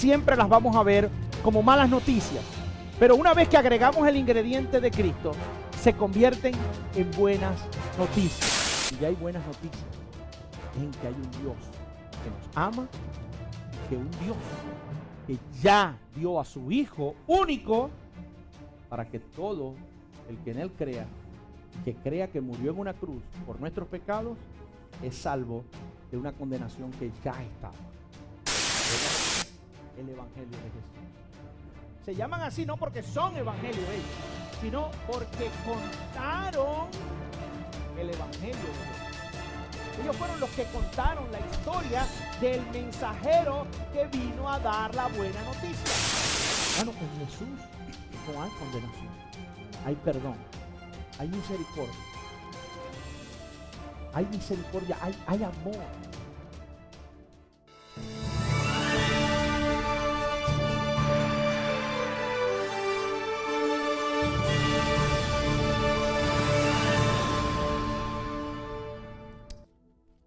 siempre las vamos a ver como malas noticias. Pero una vez que agregamos el ingrediente de Cristo, se convierten en buenas noticias. Y ya hay buenas noticias en que hay un Dios que nos ama, que un Dios que ya dio a su Hijo único para que todo el que en Él crea, que crea que murió en una cruz por nuestros pecados, es salvo de una condenación que ya estaba. El Evangelio de Jesús. Se llaman así no porque son evangelios ellos, sino porque contaron el Evangelio de Jesús. Ellos fueron los que contaron la historia del mensajero que vino a dar la buena noticia. Bueno, en Jesús no hay condenación, hay perdón, hay misericordia. Hay misericordia, hay amor.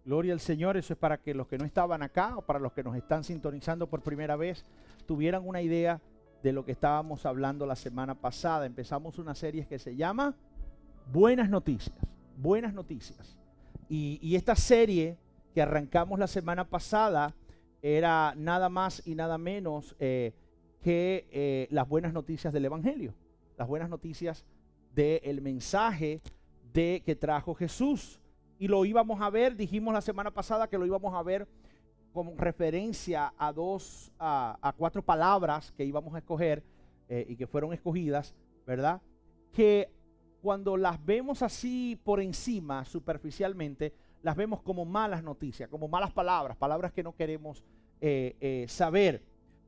Gloria al Señor. Eso es para que los que no estaban acá o para los que nos están sintonizando por primera vez tuvieran una idea de lo que estábamos hablando la semana pasada. Empezamos una serie que se llama Buenas Noticias. Buenas Noticias. Y esta serie que arrancamos la semana pasada era nada más y nada menos que las buenas noticias del Evangelio. Las buenas noticias del mensaje que trajo Jesús. Y lo íbamos a ver, dijimos la semana pasada que lo íbamos a ver como referencia a 4 palabras que íbamos a escoger y que fueron escogidas, ¿verdad? Que cuando las vemos así por encima, superficialmente, las vemos como malas noticias, como malas palabras, palabras que no queremos saber.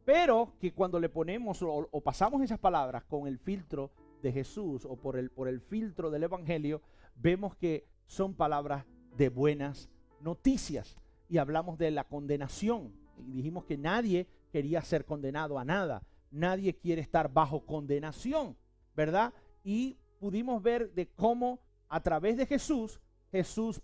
Pero que cuando le ponemos o pasamos esas palabras con el filtro de Jesús o por el filtro del Evangelio, vemos que son palabras de buenas noticias. Y hablamos de la condenación. Y dijimos que nadie quería ser condenado a nada. Nadie quiere estar bajo condenación, ¿verdad? Y pudimos ver de cómo a través de Jesús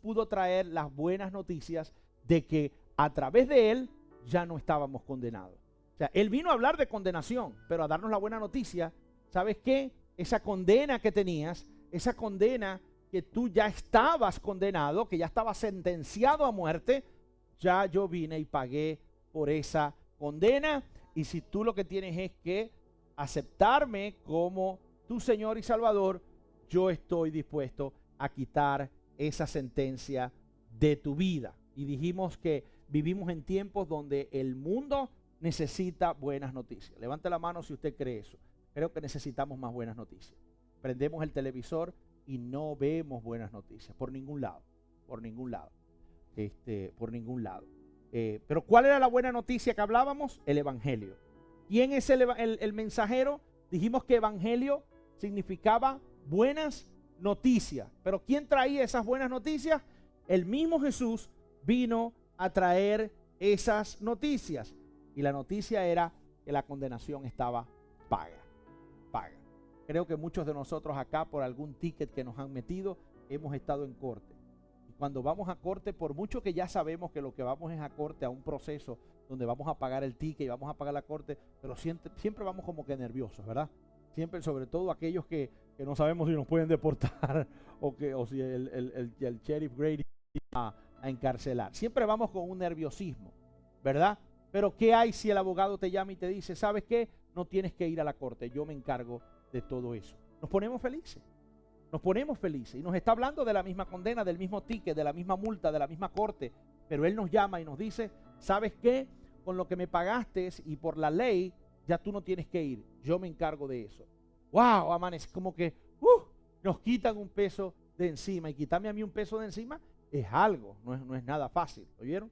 pudo traer las buenas noticias de que a través de Él ya no estábamos condenados. O sea, Él vino a hablar de condenación, pero a darnos la buena noticia. ¿Sabes qué? Esa condena que tenías, esa condena que tú ya estabas condenado, que ya estabas sentenciado a muerte, ya yo vine y pagué por esa condena. Y si tú lo que tienes es que aceptarme como tu Señor y Salvador, yo estoy dispuesto a quitar esa sentencia de tu vida. Y dijimos que vivimos en tiempos donde el mundo necesita buenas noticias. Levante la mano si usted cree eso. Creo que necesitamos más buenas noticias. Prendemos el televisor y no vemos buenas noticias por ningún lado, por ningún lado, por ningún lado. Pero ¿cuál era la buena noticia que hablábamos? El Evangelio. ¿Quién es el mensajero? Dijimos que Evangelio significaba buenas noticias. Pero ¿quién traía esas buenas noticias? El mismo Jesús vino a traer esas noticias. Y la noticia era que la condenación estaba paga. Creo que muchos de nosotros acá, por algún ticket que nos han metido, hemos estado en corte. Y cuando vamos a corte, por mucho que ya sabemos que lo que vamos es a corte, a un proceso donde vamos a pagar el ticket y vamos a pagar la corte, pero siempre vamos como que nerviosos, ¿verdad? Siempre, sobre todo aquellos que no sabemos si nos pueden deportar o si el sheriff Grady va a encarcelar. Siempre vamos con un nerviosismo, ¿verdad? Pero ¿qué hay si el abogado te llama y te dice, ¿sabes qué? No tienes que ir a la corte, yo me encargo de todo eso. Nos ponemos felices. Y nos está hablando de la misma condena, del mismo ticket, de la misma multa, de la misma corte. Pero Él nos llama y nos dice, ¿sabes qué? Con lo que me pagaste y por la ley, ya tú no tienes que ir. Yo me encargo de eso. ¡Wow! Amanece como que nos quitan un peso de encima. Y quitarme a mí un peso de encima es algo, no es nada fácil. ¿Oyeron?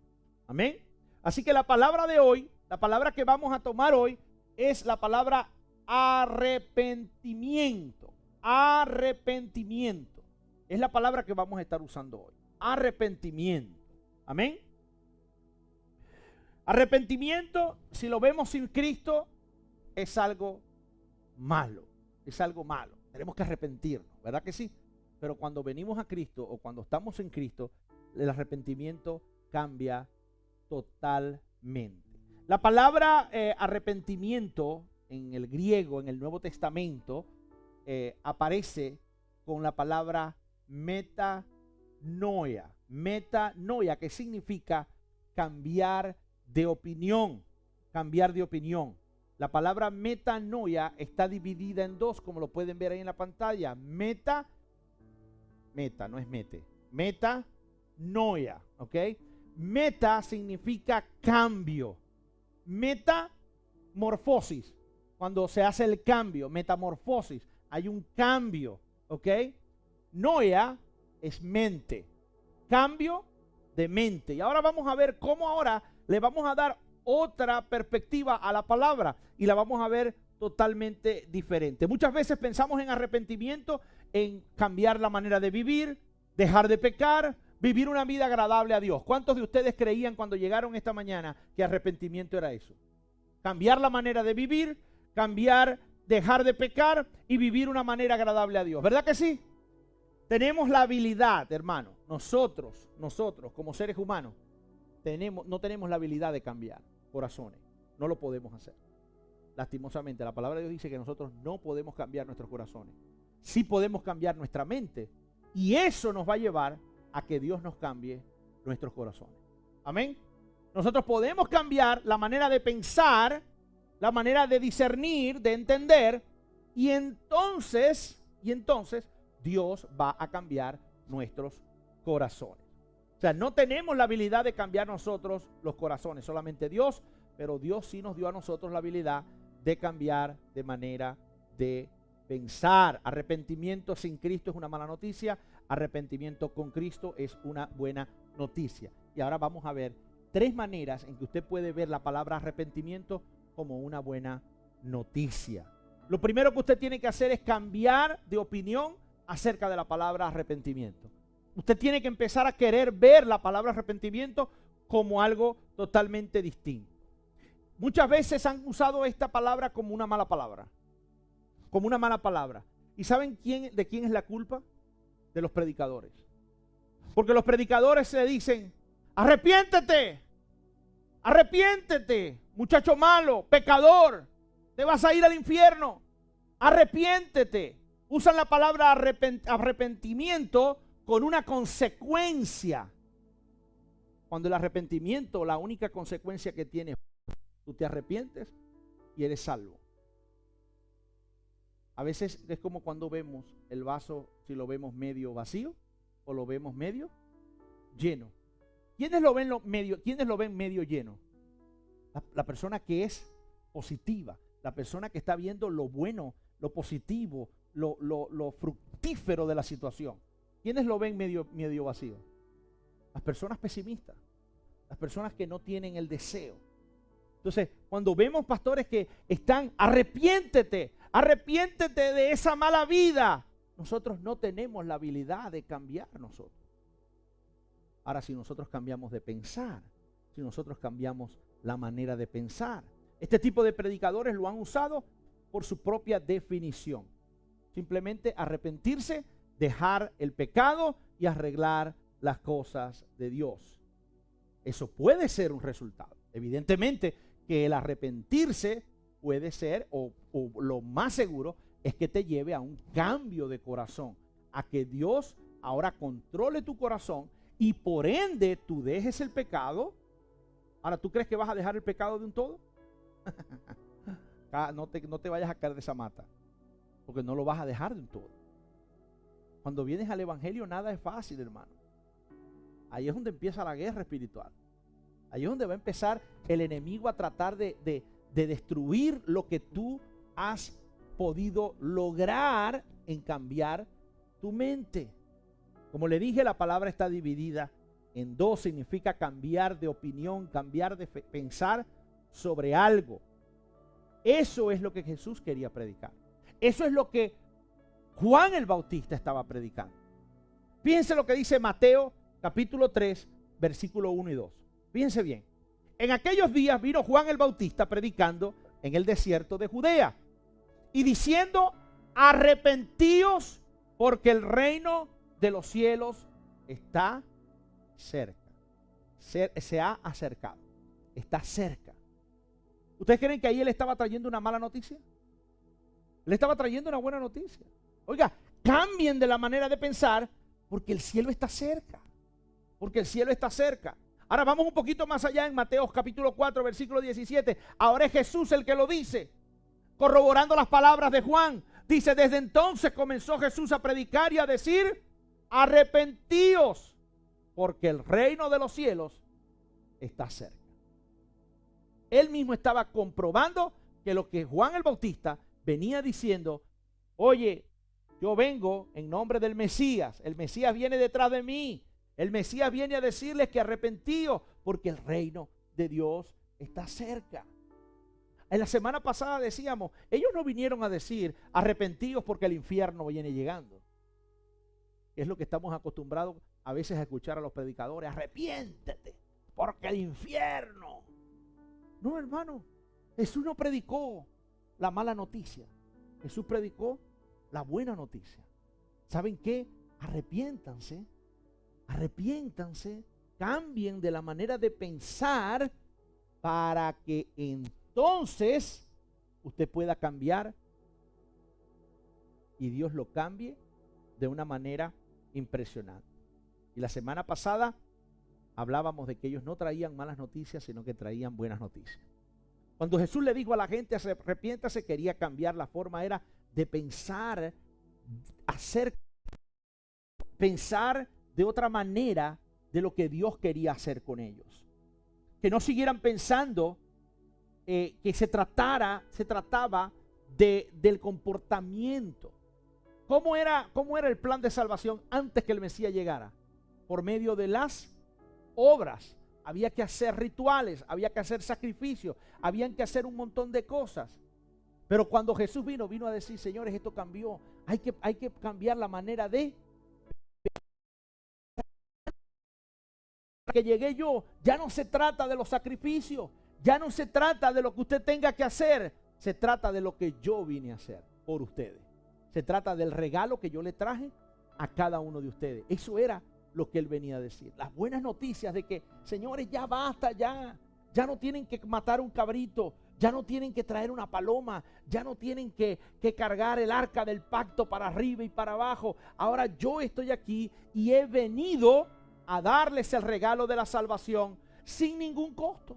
Amén. Así que la palabra de hoy, la palabra que vamos a tomar hoy, es la palabra arrepentimiento. Arrepentimiento. Es la palabra que vamos a estar usando hoy. Arrepentimiento. Amén. Arrepentimiento, si lo vemos sin Cristo, es algo malo. Es algo malo. Tenemos que arrepentirnos, ¿verdad que sí? Pero cuando venimos a Cristo o cuando estamos en Cristo, el arrepentimiento cambia totalmente. La palabra arrepentimiento en el griego, en el Nuevo Testamento, aparece con la palabra metanoia. Metanoia, que significa cambiar de opinión. Cambiar de opinión. La palabra metanoia está dividida en dos, como lo pueden ver ahí en la pantalla. Meta, no es mete. Metanoia, ¿ok? Meta significa cambio. Metamorfosis, cuando se hace el cambio, metamorfosis, hay un cambio, ¿ok? Noia es mente, cambio de mente. Y ahora vamos a ver cómo ahora le vamos a dar otra perspectiva a la palabra y la vamos a ver totalmente diferente. Muchas veces pensamos en arrepentimiento, en cambiar la manera de vivir, dejar de pecar, vivir una vida agradable a Dios. ¿Cuántos de ustedes creían cuando llegaron esta mañana que arrepentimiento era eso? Cambiar la manera de vivir, dejar de pecar y vivir una manera agradable a Dios. ¿Verdad que sí? Tenemos la habilidad, hermano. Nosotros como seres humanos, no tenemos la habilidad de cambiar corazones. No lo podemos hacer. Lastimosamente, la palabra de Dios dice que nosotros no podemos cambiar nuestros corazones. Sí podemos cambiar nuestra mente. Y eso nos va a llevar a que Dios nos cambie nuestros corazones. Amén. Nosotros podemos cambiar la manera de pensar, la manera de discernir, de entender, y entonces Dios va a cambiar nuestros corazones. O sea, no tenemos la habilidad de cambiar nosotros los corazones, solamente Dios, pero Dios sí nos dio a nosotros la habilidad de cambiar de manera de pensar. Arrepentimiento sin Cristo es una mala noticia. Arrepentimiento con Cristo es una buena noticia. Y ahora vamos a ver 3 maneras en que usted puede ver la palabra arrepentimiento como una buena noticia. Lo primero que usted tiene que hacer es cambiar de opinión acerca de la palabra arrepentimiento. Usted tiene que empezar a querer ver la palabra arrepentimiento como algo totalmente distinto. Muchas veces han usado esta palabra como una mala palabra. Como una mala palabra. ¿Y saben de quién es la culpa? De los predicadores. Porque los predicadores se dicen: arrepiéntete, muchacho malo, pecador, te vas a ir al infierno, arrepiéntete. Usan la palabra arrepentimiento con una consecuencia, cuando el arrepentimiento, la única consecuencia que tiene, tú te arrepientes y eres salvo. A veces es como cuando vemos el vaso, si lo vemos medio vacío o lo vemos medio lleno. ¿Quiénes lo ven medio lleno? La persona que es positiva, la persona que está viendo lo bueno, lo positivo, lo fructífero de la situación. ¿Quiénes lo ven medio vacío? Las personas pesimistas, las personas que no tienen el deseo. Entonces, cuando vemos pastores que están, arrepiéntete de esa mala vida, nosotros no tenemos la habilidad de cambiar nosotros. Ahora, si nosotros cambiamos de pensar, si nosotros cambiamos la manera de pensar, este tipo de predicadores lo han usado por su propia definición. Simplemente arrepentirse, dejar el pecado y arreglar las cosas de Dios. Eso puede ser un resultado. Evidentemente que el arrepentirse puede ser, o lo más seguro, es que te lleve a un cambio de corazón, a que Dios ahora controle tu corazón y por ende tú dejes el pecado. Ahora, ¿tú crees que vas a dejar el pecado de un todo? No te vayas a caer de esa mata, porque no lo vas a dejar de un todo. Cuando vienes al evangelio nada es fácil, hermano. Ahí es donde empieza la guerra espiritual. Ahí es donde va a empezar el enemigo a tratar de destruir lo que tú has podido lograr en cambiar tu mente. Como le dije, la palabra está dividida en dos. Significa cambiar de opinión, cambiar de pensar sobre algo. Eso es lo que Jesús quería predicar. Eso es lo que Juan el Bautista estaba predicando. Fíjense lo que dice Mateo capítulo 3, versículo 1 y 2. Fíjense bien. En aquellos días vino Juan el Bautista predicando en el desierto de Judea y diciendo: arrepentíos, porque el reino de los cielos está cerca. Se ha acercado. Está cerca. ¿Ustedes creen que ahí él estaba trayendo una mala noticia? Él estaba trayendo una buena noticia. Oiga, cambien de la manera de pensar porque el cielo está cerca. Porque el cielo está cerca. Ahora vamos un poquito más allá en Mateo capítulo 4, versículo 17. Ahora es Jesús el que lo dice, corroborando las palabras de Juan. Dice, desde entonces comenzó Jesús a predicar y a decir, arrepentíos, porque el reino de los cielos está cerca. Él mismo estaba comprobando que lo que Juan el Bautista venía diciendo, oye, yo vengo en nombre del Mesías, el Mesías viene detrás de mí, el Mesías viene a decirles que arrepentíos, porque el reino de Dios está cerca. En la semana pasada decíamos, ellos no vinieron a decir arrepentíos porque el infierno viene llegando. Es lo que estamos acostumbrados a veces a escuchar a los predicadores, arrepiéntete porque el infierno. No, hermano, Jesús no predicó la mala noticia. Jesús predicó la buena noticia. ¿Saben qué? Arrepiéntanse, cambien de la manera de pensar para que entonces usted pueda cambiar y Dios lo cambie de una manera impresionante. Y la semana pasada hablábamos de que ellos no traían malas noticias, sino que traían buenas noticias. Cuando Jesús le dijo a la gente, arrepiéntase, quería cambiar la forma, era de pensar, pensar de otra manera de lo que Dios quería hacer con ellos. Que no siguieran pensando que se trataba del comportamiento. ¿Cómo era el plan de salvación antes que el Mesías llegara? Por medio de las obras. Había que hacer rituales, había que hacer sacrificios, habían que hacer un montón de cosas. Pero cuando Jesús vino a decir, señores, esto cambió. Hay que cambiar la manera de que llegué yo. Ya no se trata de los sacrificios, ya no se trata de lo que usted tenga que hacer, se trata de lo que yo vine a hacer por ustedes. Se trata del regalo que yo le traje a cada uno de ustedes. Eso era lo que él venía a decir. Las buenas noticias de que, señores, ya basta, ya no tienen que matar un cabrito, ya no tienen que traer una paloma, ya no tienen que cargar el arca del pacto para arriba y para abajo. Ahora yo estoy aquí y he venido a darles el regalo de la salvación sin ningún costo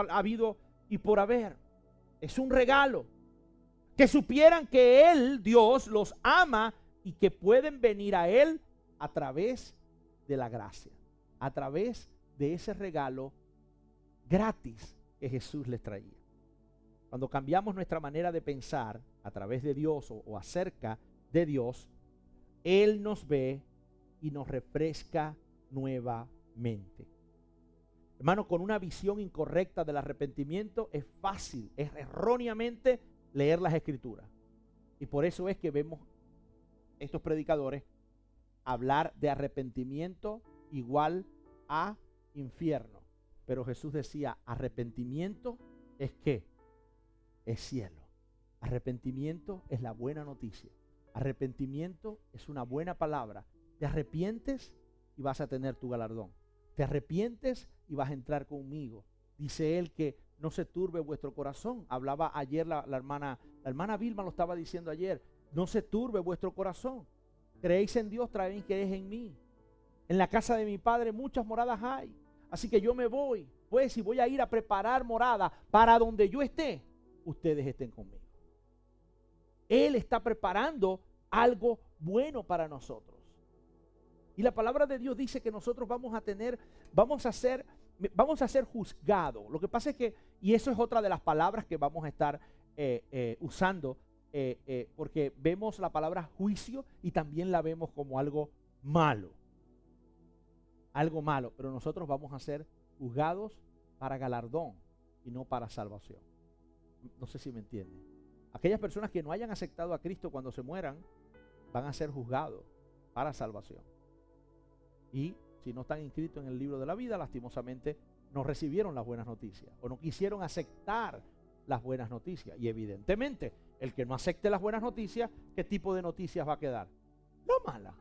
habido y por haber. Es un regalo. Que supieran que Él, Dios, los ama y que pueden venir a Él a través de la gracia, a través de ese regalo gratis que Jesús les traía. Cuando cambiamos nuestra manera de pensar a través de Dios o acerca de Dios, Él nos ve y nos refresca nuevamente. Hermano, con una visión incorrecta del arrepentimiento es fácil, es erróneamente leer las Escrituras. Y por eso es que vemos estos predicadores hablar de arrepentimiento igual a infierno. Pero Jesús decía, arrepentimiento es ¿qué? Es cielo. Arrepentimiento es la buena noticia. Arrepentimiento es una buena palabra. Te arrepientes y vas a tener tu galardón. Te arrepientes y vas a entrar conmigo. Dice él que no se turbe vuestro corazón. Hablaba ayer la hermana Vilma lo estaba diciendo ayer. No se turbe vuestro corazón. Creéis en Dios, también creéis en mí. En la casa de mi Padre muchas moradas hay. Así que yo me voy, pues, y voy a ir a preparar morada para donde yo esté, ustedes estén conmigo. Él está preparando algo bueno para nosotros. Y la palabra de Dios dice que nosotros vamos a ser juzgados. Lo que pasa es que, y eso es otra de las palabras que vamos a estar usando, porque vemos la palabra juicio y también la vemos como algo malo. Algo malo, pero nosotros vamos a ser juzgados para galardón y no para salvación. No sé si me entienden. Aquellas personas que no hayan aceptado a Cristo cuando se mueran van a ser juzgados para salvación. Y si no están inscritos en el libro de la vida, lastimosamente no recibieron las buenas noticias o no quisieron aceptar las buenas noticias. Y evidentemente, el que no acepte las buenas noticias, ¿qué tipo de noticias va a quedar? La mala.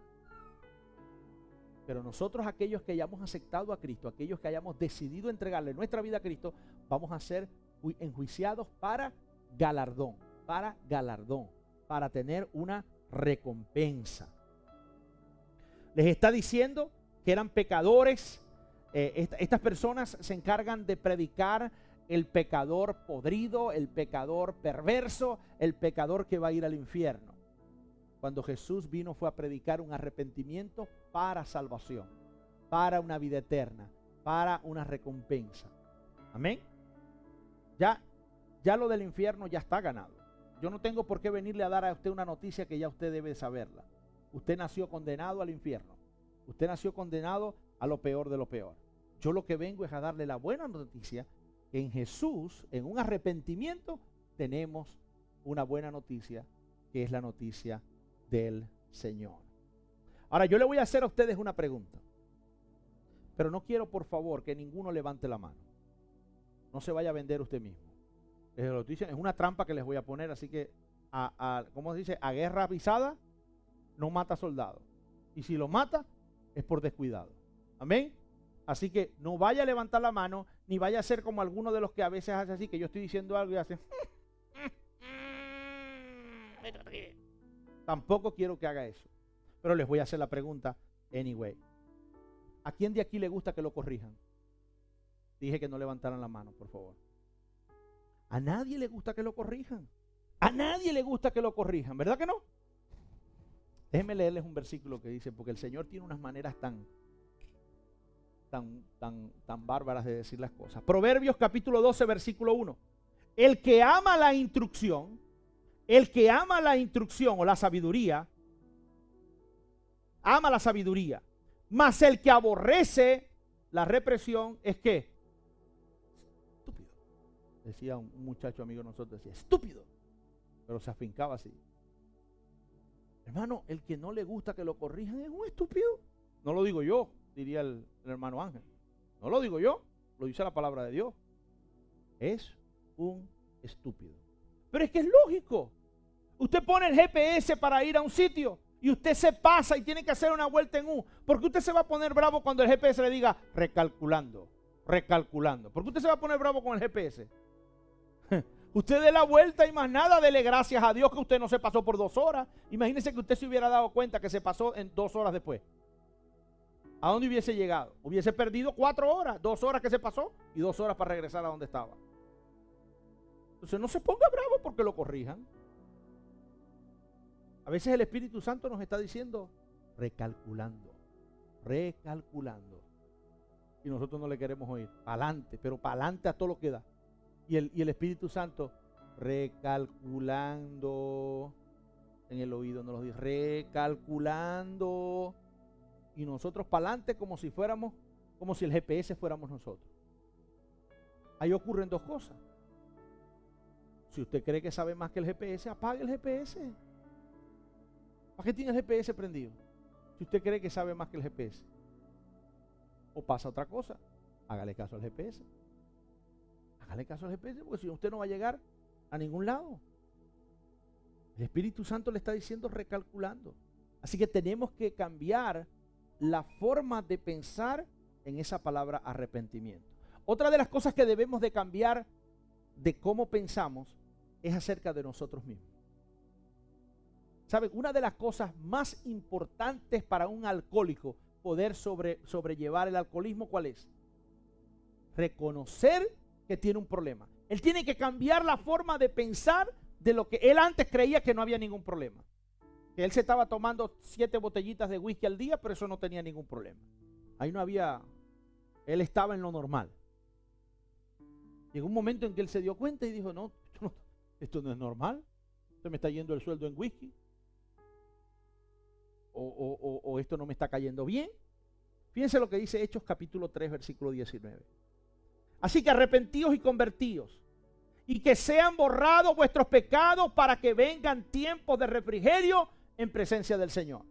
Pero nosotros, aquellos que hayamos aceptado a Cristo, aquellos que hayamos decidido entregarle nuestra vida a Cristo, vamos a ser enjuiciados para galardón, para tener una recompensa. Les está diciendo que eran pecadores. Estas personas se encargan de predicar el pecador podrido, el pecador perverso, el pecador que va a ir al infierno. Cuando Jesús vino fue a predicar un arrepentimiento para salvación, para una vida eterna, para una recompensa. Amén. Ya lo del infierno ya está ganado. Yo no tengo por qué venirle a dar a usted una noticia que ya usted debe saberla. Usted nació condenado al infierno. Usted nació condenado a lo peor de lo peor. Yo lo que vengo es a darle la buena noticia que en Jesús, en un arrepentimiento, tenemos una buena noticia, que es la noticia del Señor. Ahora, yo le voy a hacer a ustedes una pregunta, pero no quiero, por favor, que ninguno levante la mano. No se vaya a vender usted mismo. Es una trampa que les voy a poner, así que, ¿cómo se dice? A guerra avisada, no mata soldados. Y si lo mata, es por descuidado. Amén. Así que no vaya a levantar la mano, ni vaya a ser como alguno de los que a veces hace así, que yo estoy diciendo algo y hace. Tampoco quiero que haga eso. Pero les voy a hacer la pregunta anyway. ¿A quién de aquí le gusta que lo corrijan? Dije que no levantaran la mano, por favor. A nadie le gusta que lo corrijan. A nadie le gusta que lo corrijan, ¿verdad que no? Déjenme leerles un versículo que dice, porque el Señor tiene unas maneras tan bárbaras de decir las cosas. Proverbios capítulo 12, versículo 1. El que ama la instrucción o la sabiduría, ama la sabiduría, mas el que aborrece la represión es ¿qué? Estúpido. Decía un muchacho amigo de nosotros, decía, estúpido, pero se afincaba así. Hermano, el que no le gusta que lo corrijan es un estúpido. No lo digo yo, diría el hermano Ángel. No lo digo yo, lo dice la palabra de Dios. Es un estúpido. Pero es que es lógico. Usted pone el GPS para ir a un sitio y usted se pasa y tiene que hacer una vuelta en U. ¿Por qué usted se va a poner bravo cuando el GPS le diga recalculando? ¿Por qué usted se va a poner bravo con el GPS? Usted dé la vuelta y más nada, dele gracias a Dios que usted no se pasó por 2 horas. Imagínese que usted se hubiera dado cuenta que se pasó en 2 horas después. ¿A dónde hubiese llegado? Hubiese perdido 4 horas, 2 horas que se pasó y 2 horas para regresar a donde estaba. Entonces no se ponga bravo porque lo corrijan. A veces el Espíritu Santo nos está diciendo recalculando. Y nosotros no le queremos oír. Pa'lante, pero pa'lante a todo lo que da. Y el Espíritu Santo recalculando en el oído nos lo dice, recalculando, y nosotros para adelante como si el GPS fuéramos nosotros. Ahí ocurren 2 cosas. Si usted cree que sabe más que el GPS, apague el GPS. ¿Para qué tiene el GPS prendido? Si usted cree que sabe más que el GPS. O pasa otra cosa, hágale caso al GPS. Hágale caso al GPS, porque si no, usted no va a llegar a ningún lado. El Espíritu Santo le está diciendo recalculando. Así que tenemos que cambiar la forma de pensar en esa palabra arrepentimiento. Otra de las cosas que debemos de cambiar de cómo pensamos es acerca de nosotros mismos. ¿Saben? Una de las cosas más importantes para un alcohólico poder sobrellevar el alcoholismo, ¿cuál es? Reconocer que tiene un problema. Él tiene que cambiar la forma de pensar de lo que él antes creía que no había ningún problema. Que él se estaba tomando 7 botellitas de whisky al día, pero eso no tenía ningún problema. Ahí no había, él estaba en lo normal. Llegó un momento en que él se dio cuenta y dijo, no, esto no es normal. Se me está yendo el sueldo en whisky. O esto no me está cayendo bien. Fíjense lo que dice Hechos capítulo 3, versículo 19. Así que arrepentíos y convertíos, y que sean borrados vuestros pecados para que vengan tiempos de refrigerio en presencia del Señor.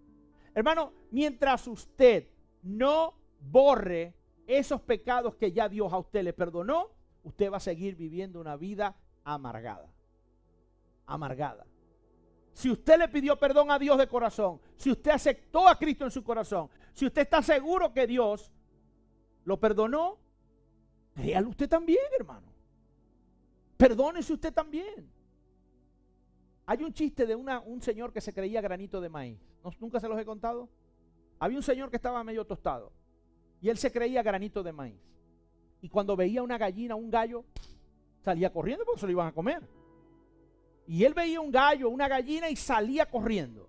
Hermano, mientras usted no borre esos pecados que ya Dios a usted le perdonó, usted va a seguir viviendo una vida amargada. Amargada. Si usted le pidió perdón a Dios de corazón, si usted aceptó a Cristo en su corazón, si usted está seguro que Dios lo perdonó, créalo usted también, hermano. perdónese usted también. Hay un chiste de un señor que se creía granito de maíz. ¿Nunca se los he contado? Había un señor que estaba medio tostado y él se creía granito de maíz. Y cuando veía una gallina, un gallo, salía corriendo porque se lo iban a comer. Y él veía un gallo, una gallina y salía corriendo.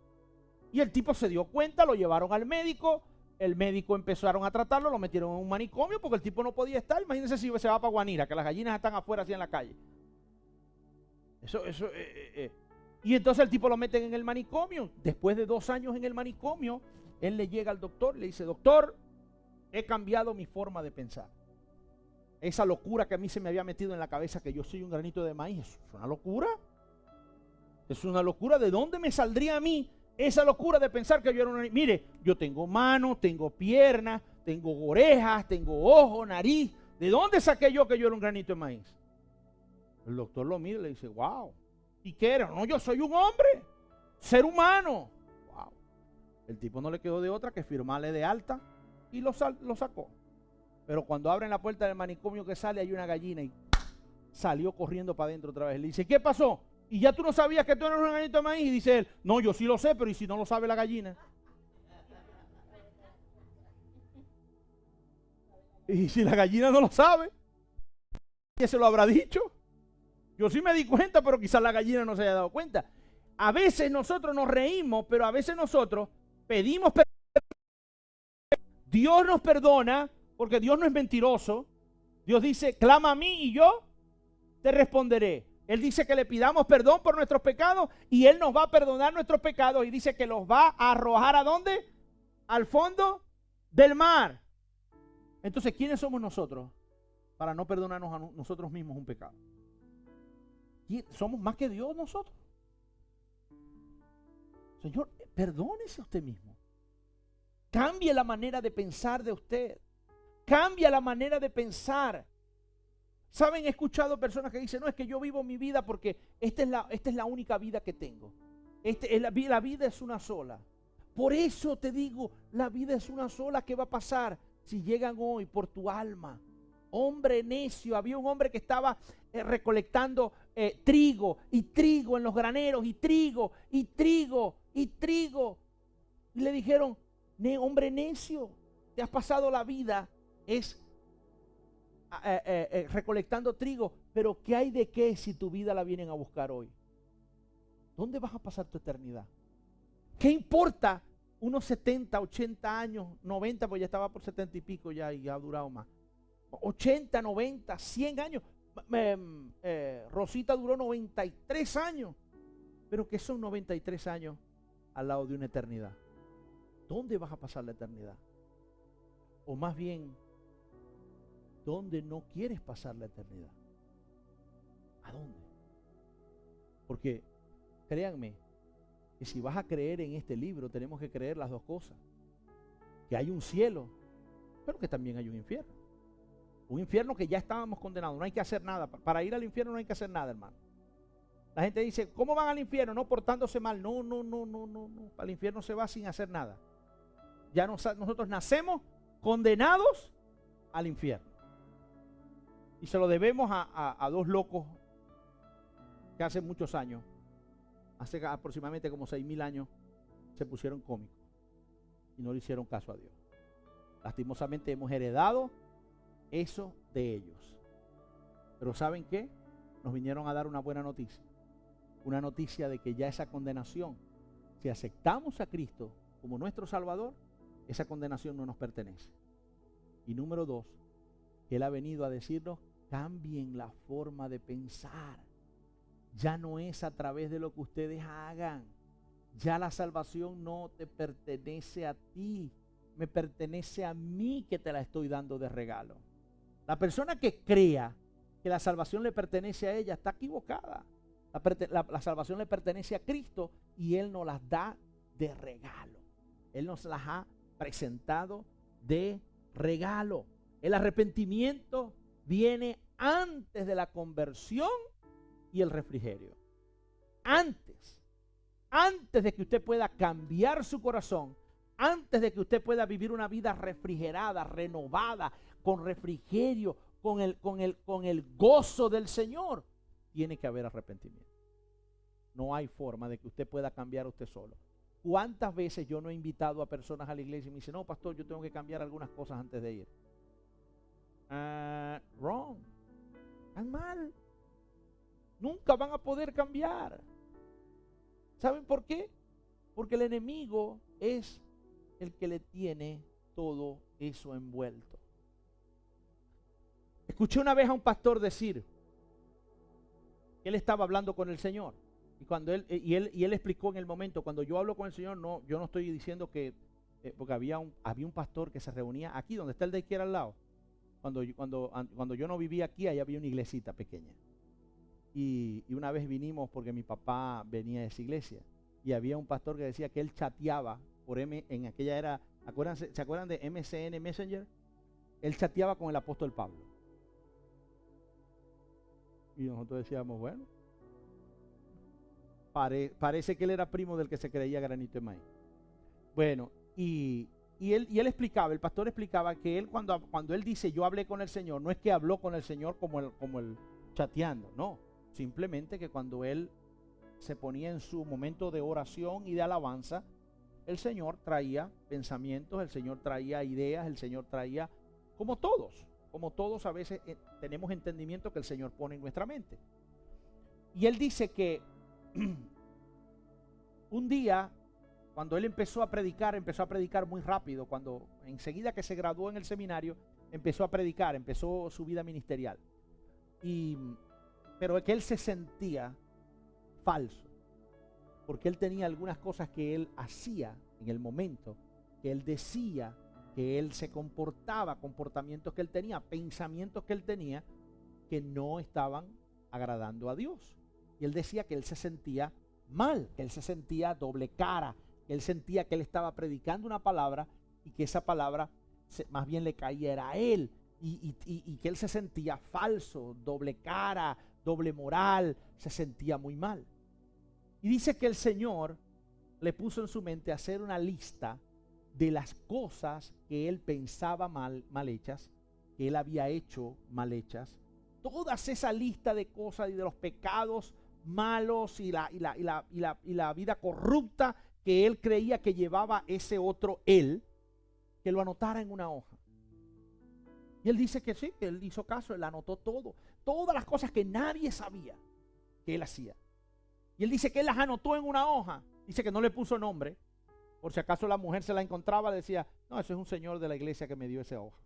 Y el tipo se dio cuenta, lo llevaron al médico. El médico empezaron a tratarlo, lo metieron en un manicomio porque el tipo no podía estar. Imagínense si se va para Guanira, que las gallinas están afuera así en la calle. Y entonces el tipo lo meten en el manicomio. Después de 2 años en el manicomio, él le llega al doctor y le dice: doctor, he cambiado mi forma de pensar. Esa locura que a mí se me había metido en la cabeza, que yo soy un granito de maíz, ¿eso es una locura? Es una locura. ¿De dónde me saldría a mí esa locura de pensar que yo era una... Mire, yo tengo manos, tengo piernas, tengo orejas, tengo ojos, nariz. ¿De dónde saqué yo que yo era un granito de maíz? El doctor lo mira y le dice: wow. ¿Y qué era? No, yo soy un hombre, ser humano. Wow. El tipo no le quedó de otra que firmarle de alta y lo sacó. Pero cuando abren la puerta del manicomio que sale, hay una gallina y salió corriendo para adentro otra vez. Le dice: ¿qué pasó? ¿Y ya tú no sabías que tú eras un granito de maíz? Y dice él: no, yo sí lo sé, pero ¿y si no lo sabe la gallina? Y si la gallina no lo sabe, ¿quién se lo habrá dicho? Yo sí me di cuenta, pero quizás la gallina no se haya dado cuenta. A veces nosotros nos reímos, pero a veces nosotros pedimos perdón. Dios nos perdona porque Dios no es mentiroso. Dios dice: clama a mí y yo te responderé. Él dice que le pidamos perdón por nuestros pecados y Él nos va a perdonar nuestros pecados, y dice que los va a arrojar ¿a dónde? Al fondo del mar. Entonces, ¿quiénes somos nosotros para no perdonarnos a nosotros mismos un pecado? ¿Somos más que Dios nosotros? Señor, perdónese usted mismo. Cambie la manera de pensar de usted. Cambia la manera de pensar. ¿Saben? He escuchado personas que dicen: no, es que yo vivo mi vida porque esta es la única vida que tengo. La vida es una sola. Por eso te digo, la vida es una sola. ¿Qué va a pasar si llegan hoy por tu alma? Hombre necio. Había un hombre que estaba recolectando trigo en los graneros, y trigo. Y le dijeron: hombre necio, te has pasado la vida recolectando trigo, pero ¿qué hay de qué si tu vida la vienen a buscar hoy? ¿Dónde vas a pasar tu eternidad? ¿Qué importa unos 70, 80 años, 90, pues ya estaba por 70 y pico ya y ha durado más? 80, 90, 100 años. Rosita duró 93 años. Pero ¿qué son 93 años al lado de una eternidad? ¿Dónde vas a pasar la eternidad? O más bien, ¿dónde no quieres pasar la eternidad? ¿A dónde? Porque créanme que si vas a creer en este libro, tenemos que creer las dos cosas: que hay un cielo, pero que también hay un infierno. Un infierno que ya estábamos condenados, no hay que hacer nada. Para ir al infierno no hay que hacer nada, hermano. La gente dice: ¿cómo van al infierno? No, portándose mal. No. Al infierno se va sin hacer nada. Ya nosotros nacemos condenados al infierno. Y se lo debemos a 2 locos que hace muchos años, hace aproximadamente como 6,000 años, se pusieron cómicos y no le hicieron caso a Dios. Lastimosamente hemos heredado eso de ellos. Pero ¿saben qué? Nos vinieron a dar una buena noticia. Una noticia de que ya esa condenación, si aceptamos a Cristo como nuestro Salvador, esa condenación no nos pertenece. Y número 2, que Él ha venido a decirnos: cambien la forma de pensar. Ya no es a través de lo que ustedes hagan. Ya la salvación no te pertenece a ti, me pertenece a mí, que te la estoy dando de regalo. La persona que crea que la salvación le pertenece a ella está equivocada. La salvación le pertenece a Cristo y Él nos las da de regalo. Él nos las ha presentado de regalo. El arrepentimiento viene antes de la conversión y el refrigerio. Antes de que usted pueda cambiar su corazón, antes de que usted pueda vivir una vida refrigerada, renovada, con refrigerio, con el gozo del Señor, tiene que haber arrepentimiento. No hay forma de que usted pueda cambiar usted solo. ¿Cuántas veces yo no he invitado a personas a la iglesia y me dicen, no, pastor, yo tengo que cambiar algunas cosas antes de ir? Wrong. Están mal. Nunca van a poder cambiar. ¿Saben por qué? Porque el enemigo es el que le tiene todo eso envuelto. Escuché una vez a un pastor decir que él estaba hablando con el Señor. Y cuando él explicó en el momento, cuando yo hablo con el Señor, no, yo no estoy diciendo que, porque había un pastor que se reunía aquí, donde está el de izquierda al lado. Cuando yo no vivía aquí, ahí había una iglesita pequeña. Y una vez vinimos porque mi papá venía de esa iglesia. Y había un pastor que decía que él chateaba por en aquella era, ¿se acuerdan de MSN Messenger? Él chateaba con el apóstol Pablo. Y nosotros decíamos, bueno, parece que él era primo del que se creía granito de maíz. Bueno, y él explicaba, el pastor explicaba que él cuando él dice yo hablé con el Señor, no es que habló con el Señor como el chateando, no. Simplemente que cuando él se ponía en su momento de oración y de alabanza, el Señor traía pensamientos, el Señor traía ideas, el Señor traía, como todos a veces tenemos entendimiento que el Señor pone en nuestra mente. Y él dice que un día, cuando él empezó a predicar muy rápido, cuando enseguida que se graduó en el seminario, empezó a predicar, empezó su vida ministerial. Pero que él se sentía falso, porque él tenía algunas cosas que él hacía en el momento, que él decía, que él se comportaba, comportamientos que él tenía, pensamientos que él tenía, que no estaban agradando a Dios. Y él decía que él se sentía mal, que él se sentía doble cara, que él sentía que él estaba predicando una palabra y que esa palabra más bien le caía era a él, y que él se sentía falso, doble cara, doble moral, se sentía muy mal. Y dice que el Señor le puso en su mente hacer una lista de las cosas que él pensaba mal hechas, que él había hecho mal hechas, todas esa lista de cosas y de los pecados malos y la vida corrupta que él creía que llevaba ese otro él, que lo anotara en una hoja. Y él dice que sí, que él hizo caso, él anotó todas las cosas que nadie sabía que él hacía. Y él dice que él las anotó en una hoja, dice que no le puso nombre, por si acaso la mujer se la encontraba, decía, no, eso es un señor de la iglesia que me dio esa hoja.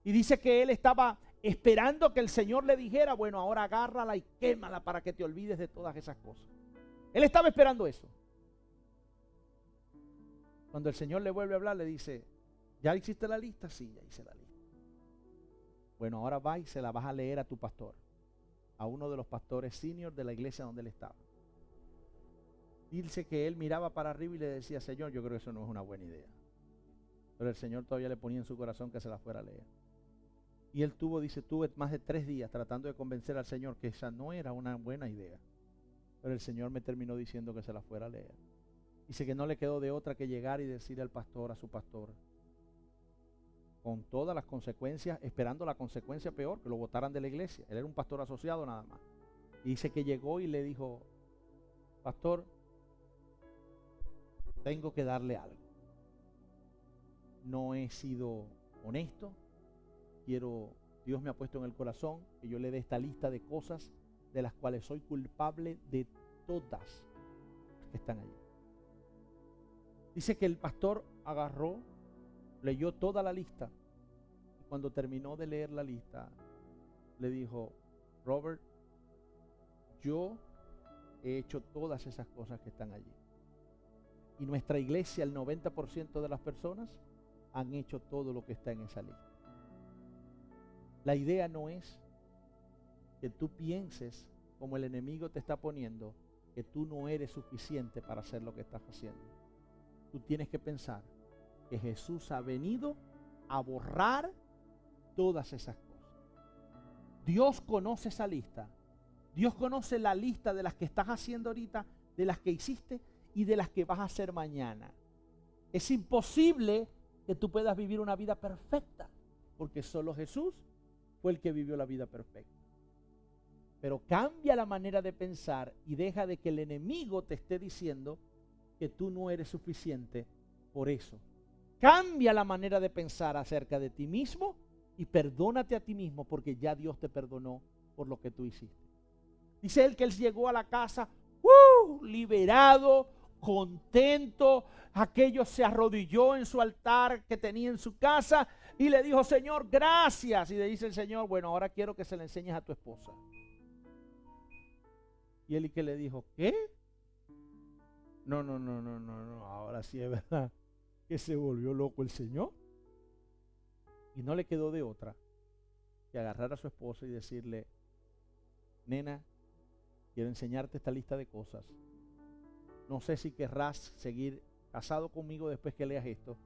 Y dice que él estaba esperando que el Señor le dijera, bueno, ahora agárrala y quémala para que te olvides de todas esas cosas. Él estaba esperando eso. Cuando el Señor le vuelve a hablar, le dice, ¿ya hiciste la lista? Sí, ya hice la lista. Bueno, ahora va y se la vas a leer a tu pastor, a uno de los pastores senior de la iglesia donde él estaba. Dice que él miraba para arriba y le decía, Señor, yo creo que eso no es una buena idea. Pero el Señor todavía le ponía en su corazón que se la fuera a leer. Y él tuve más de 3 días tratando de convencer al Señor que esa no era una buena idea. Pero el Señor me terminó diciendo que se la fuera a leer. Dice que no le quedó de otra que llegar y decirle al pastor, a su pastor, con todas las consecuencias, esperando la consecuencia peor, que lo botaran de la iglesia. Él era un pastor asociado nada más. Y dice que llegó y le dijo, pastor, tengo que darle algo. No he sido honesto. Dios me ha puesto en el corazón que yo le dé esta lista de cosas de las cuales soy culpable de todas que están allí. Dice que el pastor agarró, leyó toda la lista. Y cuando terminó de leer la lista, le dijo, Robert, yo he hecho todas esas cosas que están allí. Y nuestra iglesia, el 90% de las personas han hecho todo lo que está en esa lista. La idea no es que tú pienses, como el enemigo te está poniendo, que tú no eres suficiente para hacer lo que estás haciendo. Tú tienes que pensar que Jesús ha venido a borrar todas esas cosas. Dios conoce esa lista. Dios conoce la lista de las que estás haciendo ahorita, de las que hiciste y de las que vas a hacer mañana. Es imposible que tú puedas vivir una vida perfecta, porque solo Jesús fue el que vivió la vida perfecta. Pero cambia la manera de pensar y deja de que el enemigo te esté diciendo que tú no eres suficiente por eso. Cambia la manera de pensar acerca de ti mismo y perdónate a ti mismo porque ya Dios te perdonó por lo que tú hiciste. Dice él que él llegó a la casa liberado, contento. Aquello se arrodilló en su altar que tenía en su casa y le dijo: Señor, gracias. Y le dice el Señor: bueno, ahora quiero que se le enseñes a tu esposa. Y él, ¿y qué le dijo? ¿Qué? No, ahora sí es verdad que se volvió loco el Señor. Y no le quedó de otra que agarrar a su esposa y decirle: nena, quiero enseñarte esta lista de cosas. No sé si querrás seguir casado conmigo después que leas esto,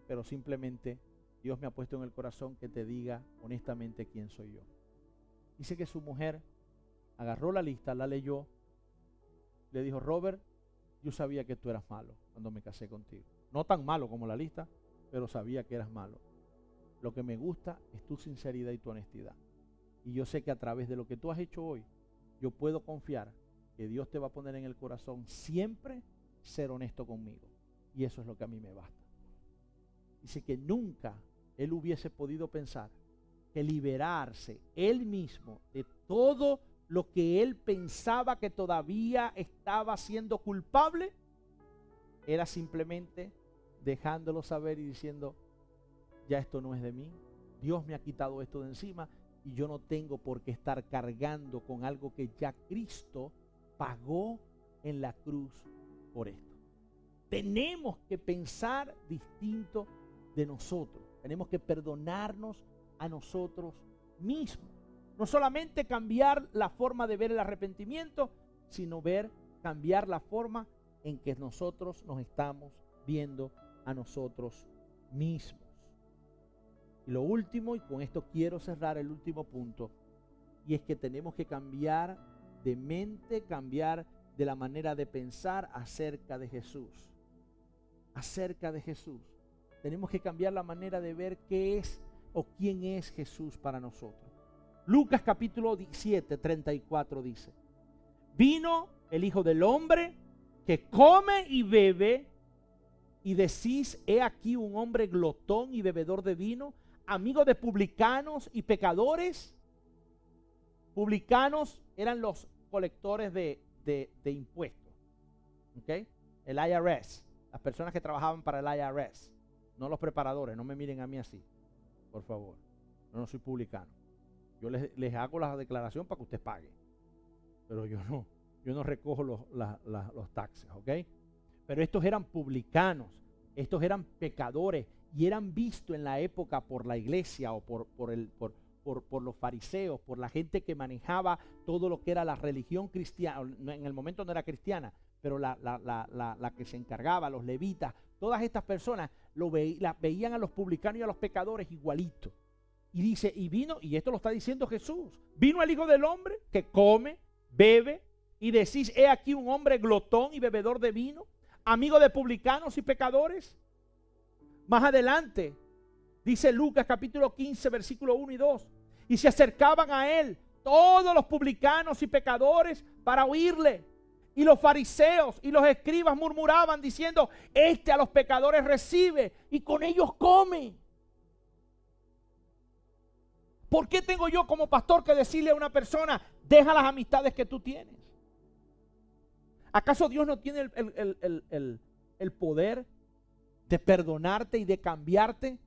pero simplemente Dios me ha puesto en el corazón que te diga honestamente quién soy yo. Dice que su mujer agarró la lista, la leyó, le dijo: Robert, yo sabía que tú eras malo cuando me casé contigo. No tan malo como la lista, pero sabía que eras malo. Lo que me gusta es tu sinceridad y tu honestidad. Y yo sé que a través de lo que tú has hecho hoy, yo puedo confiar que Dios te va a poner en el corazón siempre ser honesto conmigo. Y eso es lo que a mí me basta. Dice que nunca él hubiese podido pensar que liberarse él mismo de todo lo que él pensaba que todavía estaba siendo culpable, era simplemente dejándolo saber y diciendo: ya esto no es de mí, Dios me ha quitado esto de encima y yo no tengo por qué estar cargando con algo que ya Cristo pagó en la cruz por esto. Tenemos que pensar distinto de nosotros, tenemos que perdonarnos a nosotros mismos. No solamente cambiar la forma de ver el arrepentimiento, sino cambiar la forma en que nosotros nos estamos viendo a nosotros mismos. Y lo último, y con esto quiero cerrar el último punto, y es que tenemos que cambiar de mente, cambiar de la manera de pensar acerca de Jesús. Acerca de Jesús. Tenemos que cambiar la manera de ver qué es o quién es Jesús para nosotros. Lucas capítulo 7, 34 dice: vino el Hijo del Hombre que come y bebe, y decís: he aquí un hombre glotón y bebedor de vino, amigo de publicanos y pecadores. Publicanos eran los colectores de impuestos, ¿okay? El IRS, las personas que trabajaban para el IRS, no los preparadores. No me miren a mí así, por favor. Yo no soy publicano. Yo les hago la declaración para que usted pague, pero yo no recojo los taxes, ¿ok? Pero estos eran publicanos, estos eran pecadores y eran vistos en la época por la iglesia o por los fariseos, por la gente que manejaba todo lo que era la religión cristiana. En el momento no era cristiana, pero la que se encargaba, los levitas, todas estas personas veían a los publicanos y a los pecadores igualitos. Y dice: y vino, y esto lo está diciendo Jesús, vino el Hijo del Hombre que come, bebe, y decís: he aquí un hombre glotón y bebedor de vino, amigo de publicanos y pecadores. Más adelante dice Lucas capítulo 15 versículo 1 y 2: y se acercaban a él todos los publicanos y pecadores para oírle. Y los fariseos y los escribas murmuraban diciendo: este a los pecadores recibe y con ellos come. ¿Por qué tengo yo como pastor que decirle a una persona: deja las amistades que tú tienes? ¿Acaso Dios no tiene el poder de perdonarte y de cambiarte?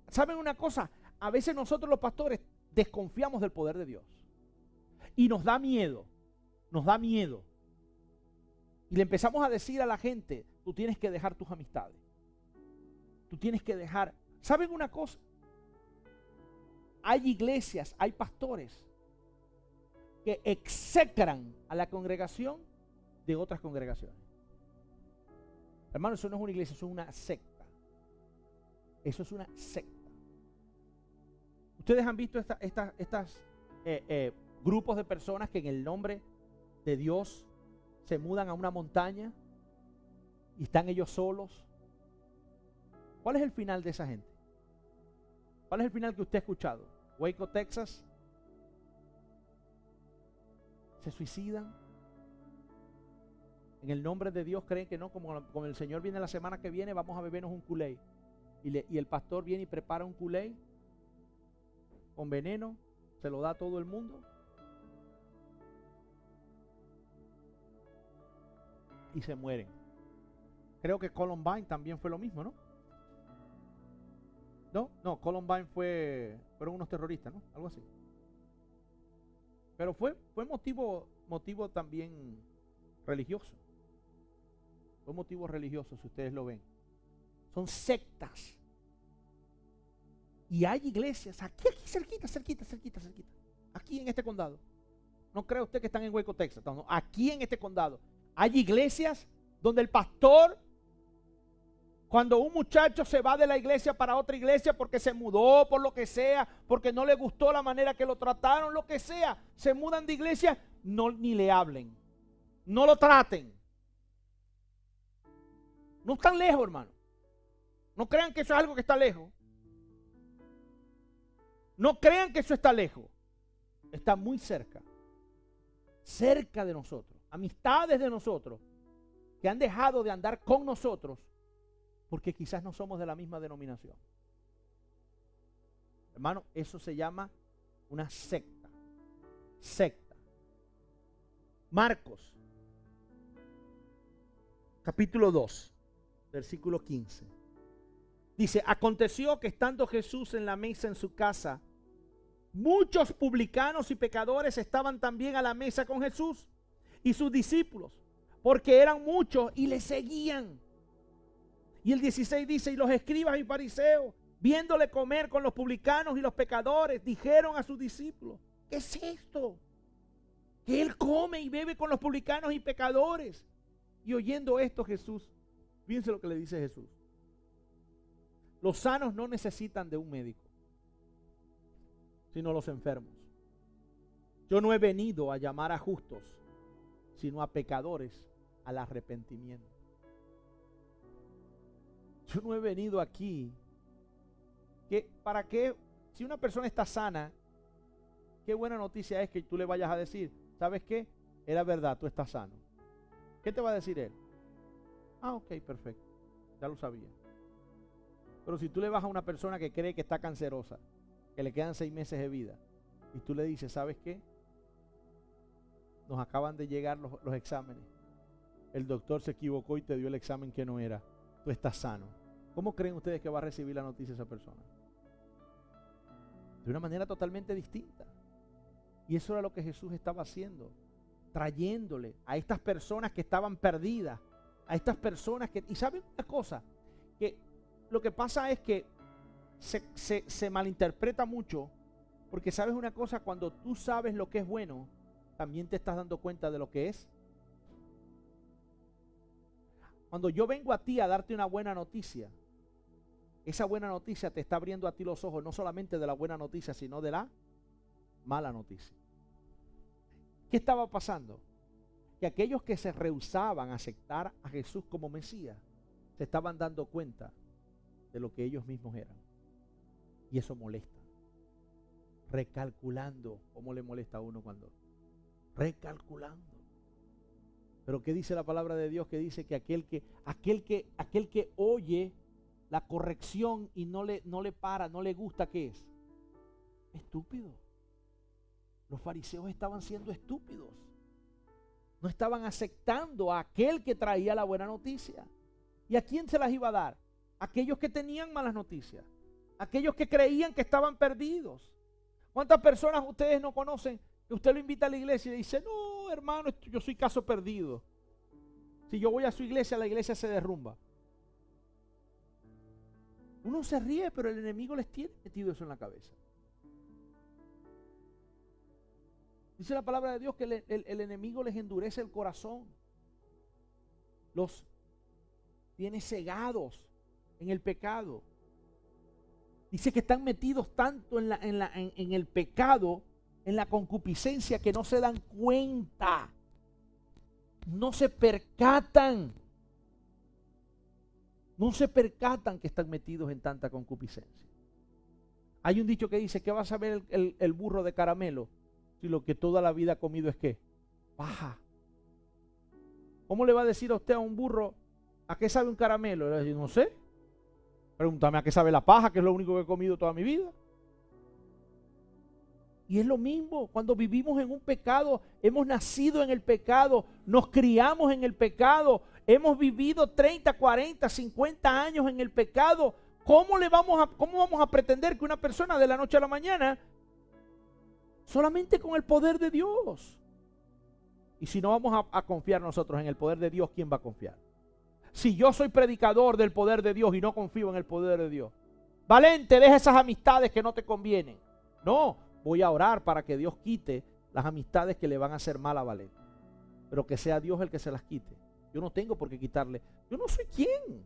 ¿Saben una cosa? A veces nosotros los pastores desconfiamos del poder de Dios y nos da miedo. Y le empezamos a decir a la gente: tú tienes que dejar tus amistades. Tú tienes que dejar. ¿Saben una cosa? Hay iglesias, hay pastores que execran a la congregación de otras congregaciones. Hermano, eso no es una iglesia, eso es una secta. Eso es una secta. Ustedes han visto estas grupos de personas que en el nombre de Dios se mudan a una montaña y están ellos solos. ¿Cuál es el final de esa gente? ¿Cuál es el final que usted ha escuchado? Waco, Texas. se suicidan. En el nombre de Dios creen que no, como el Señor viene la semana que viene, vamos a bebernos un Kool-Aid. Y el pastor viene y prepara un Kool-Aid con veneno, se lo da a todo el mundo. Y se mueren. Creo que Columbine también fue lo mismo, ¿no? No, Columbine fueron unos terroristas, ¿no? Algo así. Pero fue motivo también religioso. Fue motivo religioso, si ustedes lo ven. Son sectas. Y hay iglesias aquí cerquita. Aquí en este condado. No cree usted que están en Waco, Texas. No, aquí en este condado. Hay iglesias donde el pastor, cuando un muchacho se va de la iglesia para otra iglesia porque se mudó, por lo que sea, porque no le gustó la manera que lo trataron, lo que sea, se mudan de iglesia, ni le hablen, no lo traten. No están lejos, hermano. No crean que eso es algo que está lejos. No crean que eso está lejos. Está muy cerca. Cerca de nosotros. Amistades de nosotros que han dejado de andar con nosotros porque quizás no somos de la misma denominación. Hermano, eso se llama una secta. Secta. Marcos, capítulo 2, versículo 15. Dice, aconteció que estando Jesús en la mesa en su casa, muchos publicanos y pecadores estaban también a la mesa con Jesús y sus discípulos, porque eran muchos y le seguían. Y el 16 dice, y los escribas y fariseos, viéndole comer con los publicanos y los pecadores, dijeron a sus discípulos, ¿qué es esto? Que él come y bebe con los publicanos y pecadores. Y oyendo esto Jesús, fíjense lo que le dice Jesús. Los sanos no necesitan de un médico, sino los enfermos. Yo no he venido a llamar a justos, sino a pecadores al arrepentimiento. Yo no he venido aquí. ¿Para qué? Si una persona está sana, qué buena noticia es que tú le vayas a decir, ¿sabes qué? Era verdad, tú estás sano. ¿Qué te va a decir él? Ah, ok, perfecto. Ya lo sabía. Pero si tú le vas a una persona que cree que está cancerosa, que le quedan 6 meses de vida, y tú le dices, ¿sabes qué? Nos acaban de llegar los exámenes. El doctor se equivocó y te dio el examen que no era. Tú estás sano. ¿Cómo creen ustedes que va a recibir la noticia esa persona? De una manera totalmente distinta. Y eso era lo que Jesús estaba haciendo. Trayéndole a estas personas que estaban perdidas. A estas personas que... Y ¿saben una cosa? Que lo que pasa es que se malinterpreta mucho. Porque ¿sabes una cosa? Cuando tú sabes lo que es bueno, también te estás dando cuenta de lo que es. Cuando yo vengo a ti a darte una buena noticia, esa buena noticia te está abriendo a ti los ojos, no solamente de la buena noticia, sino de la mala noticia. ¿Qué estaba pasando? Que aquellos que se rehusaban a aceptar a Jesús como Mesías, se estaban dando cuenta de lo que ellos mismos eran. Y eso molesta. Recalculando. ¿Cómo le molesta a uno cuando? Recalculando. Pero ¿qué dice la palabra de Dios? Que dice que aquel que oye la corrección y no le para, no le gusta, ¿qué es? Estúpido. Los fariseos estaban siendo estúpidos. No estaban aceptando a aquel que traía la buena noticia. ¿Y a quién se las iba a dar? Aquellos que tenían malas noticias. Aquellos que creían que estaban perdidos. ¿Cuántas personas ustedes no conocen que usted lo invita a la iglesia y dice, no, hermano, yo soy caso perdido? Si yo voy a su iglesia, la iglesia se derrumba. Uno se ríe, pero el enemigo les tiene metido eso en la cabeza. Dice la palabra de Dios que el enemigo les endurece el corazón. Los tiene cegados en el pecado. Dice que están metidos tanto en el pecado, en la concupiscencia, que no se dan cuenta. No se percatan. No se percatan que están metidos en tanta concupiscencia. Hay un dicho que dice, ¿qué va a saber el burro de caramelo si lo que toda la vida ha comido es qué? paja. ¿Cómo le va a decir a usted a un burro a qué sabe un caramelo? Le va a decir, no sé. Pregúntame a qué sabe la paja, que es lo único que he comido toda mi vida. Y es lo mismo, cuando vivimos en un pecado, hemos nacido en el pecado, nos criamos en el pecado, hemos vivido 30, 40, 50 años en el pecado. ¿Cómo vamos a pretender que una persona de la noche a la mañana, solamente con el poder de Dios? Y si no vamos a confiar nosotros en el poder de Dios, ¿quién va a confiar? Si yo soy predicador del poder de Dios y no confío en el poder de Dios, Valente, deja esas amistades que no te convienen. No, voy a orar para que Dios quite las amistades que le van a hacer mal a Valente, pero que sea Dios el que se las quite. Yo no tengo por qué quitarle. Yo no soy quien.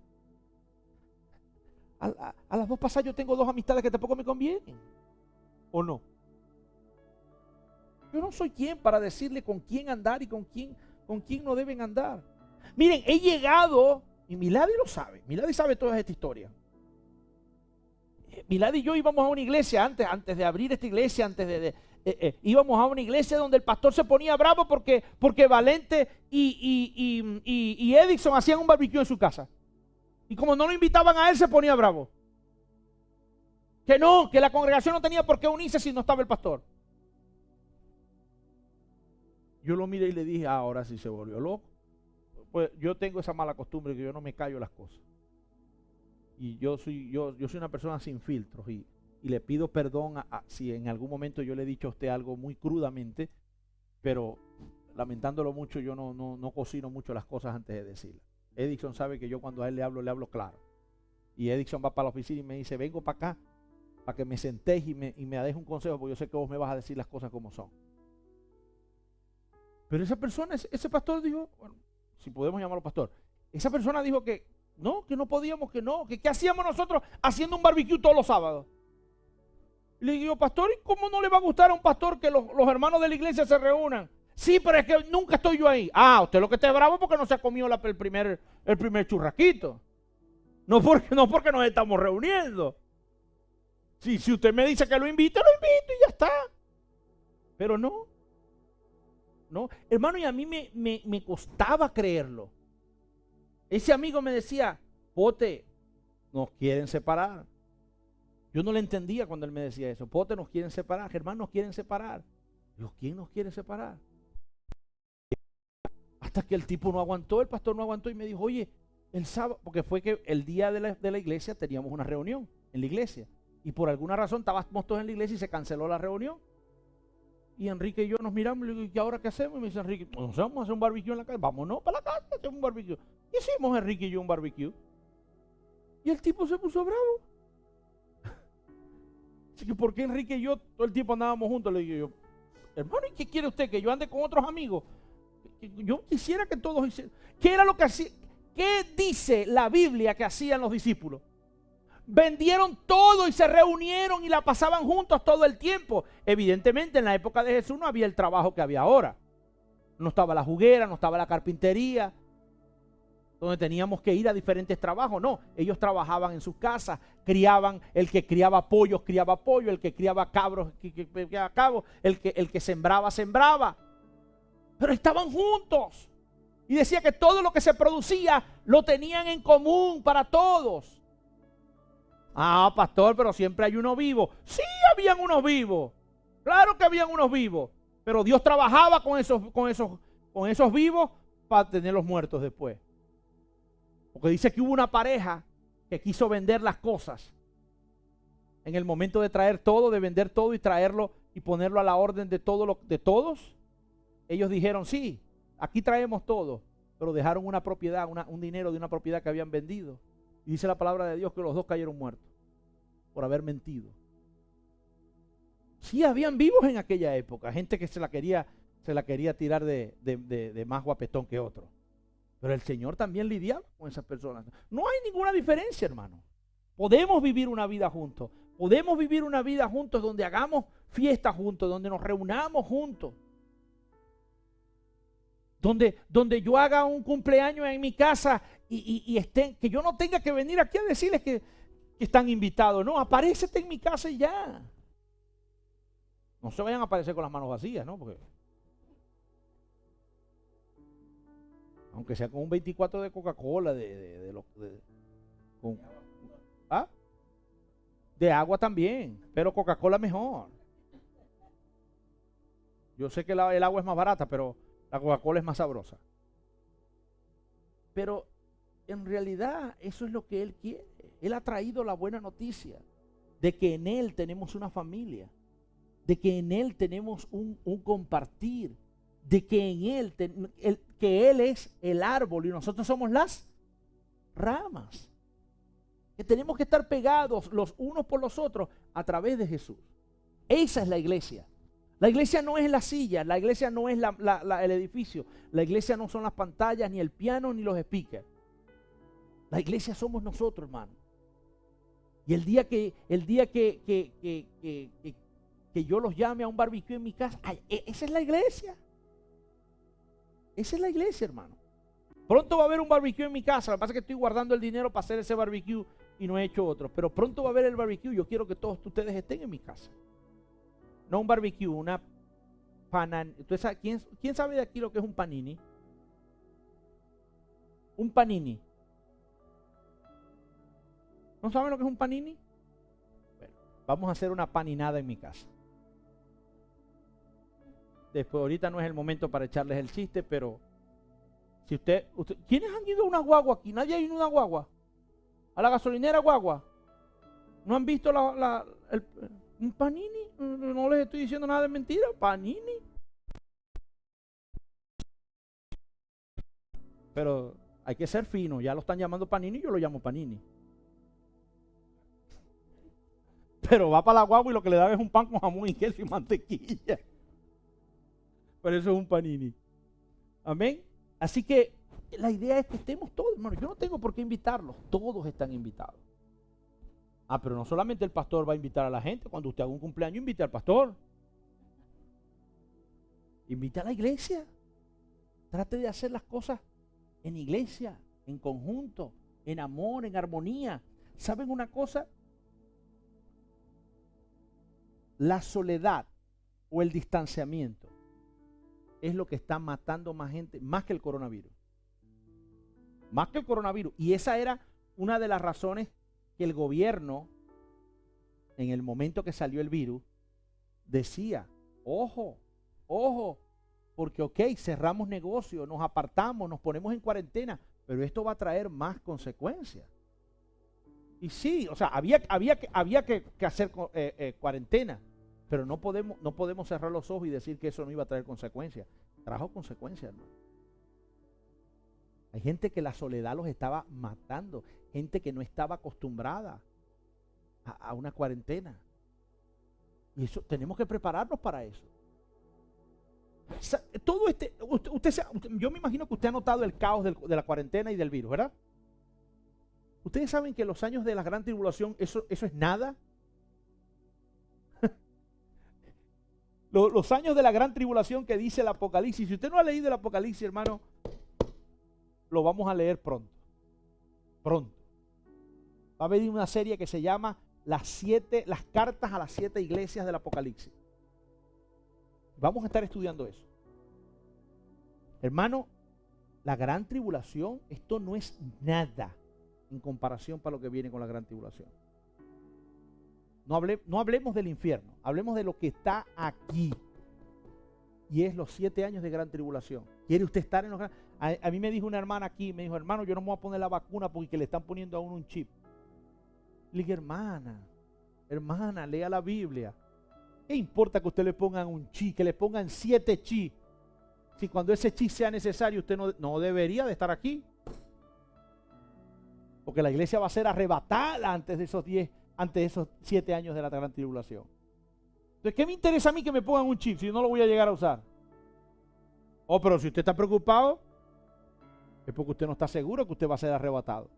A las dos pasadas yo tengo dos amistades que tampoco me convienen. ¿O no? Yo no soy quien para decirle con quién andar y con quién no deben andar. Miren, he llegado, y Milady lo sabe. Milady sabe toda esta historia. Milady y yo íbamos a una iglesia antes de abrir esta iglesia, íbamos a una iglesia donde el pastor se ponía bravo porque Valente y Edison hacían un barbecue en su casa. Y como no lo invitaban a él, se ponía bravo. Que no, que la congregación no tenía por qué unirse si no estaba el pastor. Yo lo miré y le dije, ahora sí se volvió loco. Pues yo tengo esa mala costumbre que yo no me callo las cosas. Y yo soy una persona sin filtros y le pido perdón si en algún momento yo le he dicho a usted algo muy crudamente, pero lamentándolo mucho, yo no cocino mucho las cosas antes de decirlas. Edison sabe que yo cuando a él le hablo claro. Y Edison va para la oficina y me dice, vengo para acá, para que me sentéis y me dejes un consejo, porque yo sé que vos me vas a decir las cosas como son. Pero esa persona, ese pastor dijo, bueno, si podemos llamarlo pastor, esa persona dijo que no podíamos, que qué hacíamos nosotros haciendo un barbecue todos los sábados. Y le digo, pastor, ¿y cómo no le va a gustar a un pastor que los hermanos de la iglesia se reúnan? Sí, pero es que nunca estoy yo ahí. Ah, usted lo que está bravo porque no se ha comido el primer churrasquito. No porque nos estamos reuniendo. Si usted me dice que lo invite y ya está. Pero no. Hermano, y a mí me costaba creerlo. Ese amigo me decía, Pote, nos quieren separar. Yo no le entendía cuando él me decía eso. Pote, nos quieren separar. Germán, nos quieren separar. Digo, ¿quién nos quiere separar? Hasta que el tipo no aguantó, el pastor no aguantó y me dijo, oye, el sábado, porque fue que el día de la iglesia teníamos una reunión en la iglesia. Y por alguna razón estábamos todos en la iglesia y se canceló la reunión. Y Enrique y yo nos miramos y le digo, ¿y ahora qué hacemos? Y me dice Enrique, no sé, vamos a hacer un barbecue en la casa. Vámonos para la casa, hacemos un barbecue. ¿Qué hicimos Enrique y yo un barbecue? Y el tipo se puso bravo. Así que ¿por qué Enrique y yo todo el tiempo andábamos juntos? Le digo yo, hermano, ¿y qué quiere usted? ¿Que yo ande con otros amigos? Yo quisiera que todos hicieran. ¿Qué era lo que hacía? ¿Qué dice la Biblia que hacían los discípulos? Vendieron todo y se reunieron y la pasaban juntos todo el tiempo. Evidentemente en la época de Jesús no había el trabajo que había ahora. No estaba la juguera, no estaba la carpintería, donde teníamos que ir a diferentes trabajos. No, ellos trabajaban en sus casas, criaban, el que criaba pollos, criaba pollo, el que criaba cabros, criaba cabros, el que sembraba. Pero estaban juntos. Y decía que todo lo que se producía lo tenían en común para todos. Ah, pastor, pero siempre hay uno vivo. Sí, habían unos vivos. Claro que habían unos vivos. Pero Dios trabajaba con esos vivos para tenerlos muertos después. Porque dice que hubo una pareja que quiso vender las cosas. En el momento de traer todo, de vender todo y traerlo y ponerlo a la orden de todos, ellos dijeron, sí, aquí traemos todo. Pero dejaron una propiedad, un dinero de una propiedad que habían vendido. Y dice la palabra de Dios que los dos cayeron muertos por haber mentido. Sí, habían vivos en aquella época, gente que se la quería tirar de más guapetón que otro. Pero el Señor también lidiaba con esas personas. No hay ninguna diferencia, hermano. Podemos vivir una vida juntos. Podemos vivir una vida juntos donde hagamos fiestas juntos, donde nos reunamos juntos. Donde yo haga un cumpleaños en mi casa y estén, que yo no tenga que venir aquí a decirles que están invitados. No, aparécete en mi casa y ya. No se vayan a aparecer con las manos vacías, ¿no? Porque Aunque sea con un 24 de Coca-Cola, ¿ah? De agua también, pero Coca-Cola mejor. Yo sé que el agua es más barata, pero la Coca-Cola es más sabrosa. Pero en realidad eso es lo que Él quiere. Él ha traído la buena noticia de que en Él tenemos una familia, de que en Él tenemos un compartir, de que en que Él es el árbol y nosotros somos las ramas. Que tenemos que estar pegados los unos por los otros a través de Jesús. Esa es la iglesia. La iglesia no es la silla, la iglesia no es el edificio, la iglesia no son las pantallas, ni el piano, ni los speakers. La iglesia somos nosotros, hermano. Y el día que yo los llame a un barbecue en mi casa, esa es la iglesia. Esa es la iglesia, hermano. Pronto va a haber un barbecue en mi casa. Lo que pasa es que estoy guardando el dinero para hacer ese barbecue y no he hecho otro. Pero pronto va a haber el barbecue. Yo quiero que todos ustedes estén en mi casa. No un barbecue, una panani. ¿Quién sabe de aquí lo que es un panini? Un panini. ¿No saben lo que es un panini? Bueno, vamos a hacer una paninada en mi casa. Después, ahorita no es el momento para echarles el chiste, pero si ¿quiénes han ido a una guagua aquí? ¿Nadie ha ido a una guagua? ¿A la gasolinera guagua? ¿No han visto un panini? No les estoy diciendo nada de mentira. Panini. Pero hay que ser fino. Ya lo están llamando panini, yo lo llamo panini. Pero va para la guagua y lo que le dan es un pan con jamón y queso y mantequilla. Pero eso es un panini. Amén. Así que la idea es que estemos todos, hermano. Yo no tengo por qué invitarlos. Todos están invitados. Pero no solamente el pastor va a invitar a la gente. Cuando usted haga un cumpleaños, invite al pastor. Invita a la iglesia. Trate de hacer las cosas en iglesia, en conjunto, en amor, en armonía. ¿Saben una cosa? La soledad o el distanciamiento es lo que está matando más gente, más que el coronavirus. Más que el coronavirus. Y esa era una de las razones que el gobierno, en el momento que salió el virus, decía, ojo, porque cerramos negocios, nos apartamos, nos ponemos en cuarentena, pero esto va a traer más consecuencias. Y sí, o sea, había que hacer cuarentena, pero no podemos cerrar los ojos y decir que eso no iba a traer consecuencias. Trajo consecuencias, hermano. Hay gente que la soledad los estaba matando, gente que no estaba acostumbrada a una cuarentena. Y eso tenemos que prepararnos para eso. Todo yo me imagino que usted ha notado el caos de la cuarentena y del virus, ¿verdad? Ustedes saben que los años de la gran tribulación, eso es nada. Los años de la gran tribulación que dice el Apocalipsis, si usted no ha leído el Apocalipsis, hermano, lo vamos a leer pronto. Pronto. Va a haber una serie que se llama las cartas a las 7 iglesias del Apocalipsis. Vamos a estar estudiando eso. Hermano, la gran tribulación, esto no es nada en comparación para lo que viene con la gran tribulación. No hablemos del infierno, hablemos de lo que está aquí. Y es los 7 años de gran tribulación. ¿Quiere usted estar en los grandes? A mí me dijo una hermana aquí, me dijo, hermano, yo no me voy a poner la vacuna porque le están poniendo a uno un chip. Le dije, hermana, lea la Biblia. ¿Qué importa que usted le pongan un chi, que le pongan 7 chi? Si cuando ese chi sea necesario, usted no debería de estar aquí. Porque la iglesia va a ser arrebatada antes de esos 7 años de la gran tribulación. Entonces, ¿qué me interesa a mí que me pongan un chip si no lo voy a llegar a usar? Pero si usted está preocupado, es porque usted no está seguro que usted va a ser arrebatado.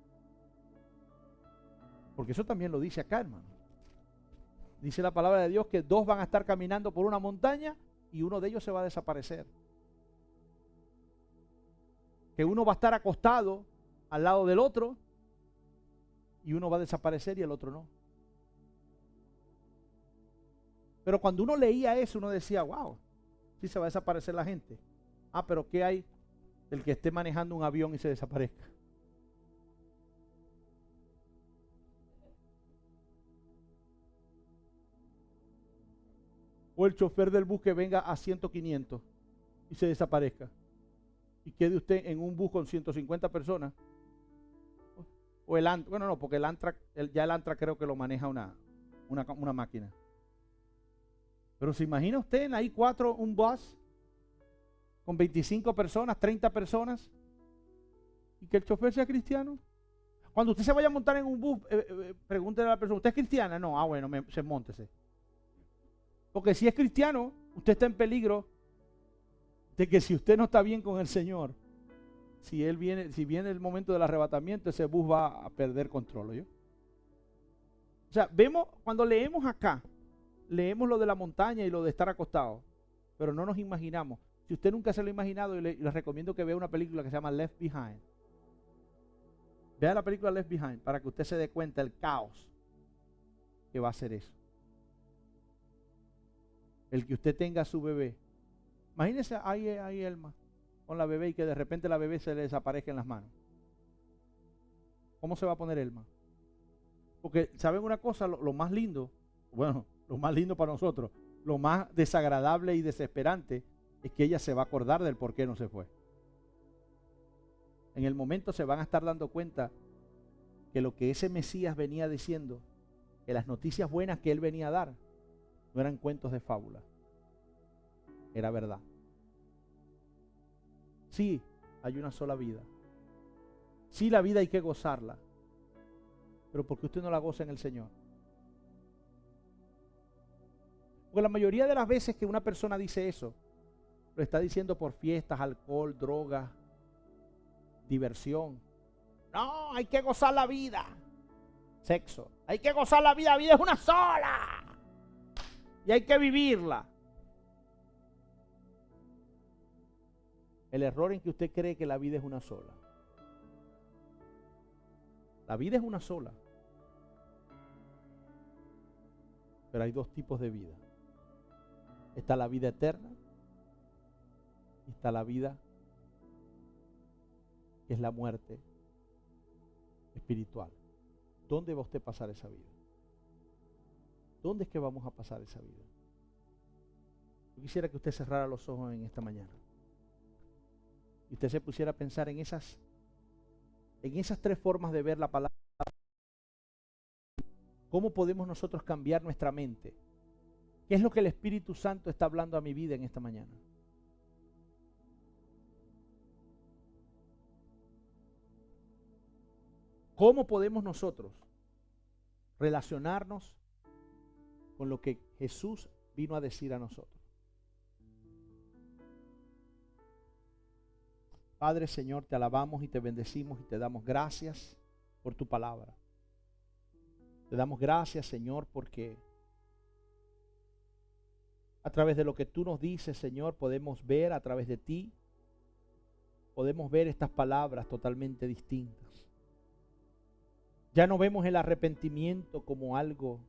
Porque eso también lo dice acá, hermano. Dice la palabra de Dios que 2 van a estar caminando por una montaña y uno de ellos se va a desaparecer. Que uno va a estar acostado al lado del otro y uno va a desaparecer y el otro no. Pero cuando uno leía eso, uno decía, wow, sí se va a desaparecer la gente. Pero ¿qué hay? del que esté manejando un avión y se desaparezca. O el chofer del bus que venga a 100, 500 y se desaparezca. Y quede usted en un bus con 150 personas. O el Amtrak, bueno, no, porque el Amtrak, ya el Amtrak creo que lo maneja una máquina. Pero se imagina usted en la I-4 un bus con 25 personas, 30 personas, y que el chofer sea cristiano. Cuando usted se vaya a montar en un bus, pregúntele a la persona, ¿usted es cristiana? No, bueno, móntese. Porque si es cristiano, usted está en peligro de que si usted no está bien con el Señor, si viene el momento del arrebatamiento, ese bus va a perder control, ¿yo? O sea, cuando leemos acá, leemos lo de la montaña y lo de estar acostado, pero no nos imaginamos. Si usted nunca se lo ha imaginado, les recomiendo que vea una película que se llama Left Behind. Vea la película Left Behind para que usted se dé cuenta del caos que va a ser eso. El que usted tenga a su bebé. Imagínese ahí Elma con la bebé y que de repente la bebé se le desaparezca en las manos. ¿Cómo se va a poner Elma? Porque, ¿saben una cosa? Lo más lindo, bueno, lo más lindo para nosotros, lo más desagradable y desesperante es que ella se va a acordar del por qué no se fue. En el momento se van a estar dando cuenta que lo que ese Mesías venía diciendo, que las noticias buenas que él venía a dar, no eran cuentos de fábula, era verdad. Sí, hay una sola vida. Sí, la vida hay que gozarla, pero ¿por qué usted no la goza en el Señor? Porque la mayoría de las veces que una persona dice eso, lo está diciendo por fiestas, alcohol, drogas, diversión. No, hay que gozar la vida. Sexo. Hay que gozar la vida. La vida es una sola. Y hay que vivirla. El error en que usted cree que la vida es una sola. La vida es una sola. Pero hay dos tipos de vida. Está la vida eterna y está la vida que es la muerte espiritual. ¿Dónde va usted a pasar esa vida? ¿Dónde es que vamos a pasar esa vida? Yo quisiera que usted cerrara los ojos en esta mañana y usted se pusiera a pensar en esas tres formas de ver la palabra. ¿Cómo podemos nosotros cambiar nuestra mente? ¿Qué es lo que el Espíritu Santo está hablando a mi vida en esta mañana? ¿Cómo podemos nosotros relacionarnos con lo que Jesús vino a decir a nosotros? Padre, Señor, te alabamos y te bendecimos y te damos gracias por tu palabra. Te damos gracias, Señor, porque a través de lo que tú nos dices, Señor, podemos ver a través de ti, podemos ver estas palabras totalmente distintas. Ya no vemos el arrepentimiento como algo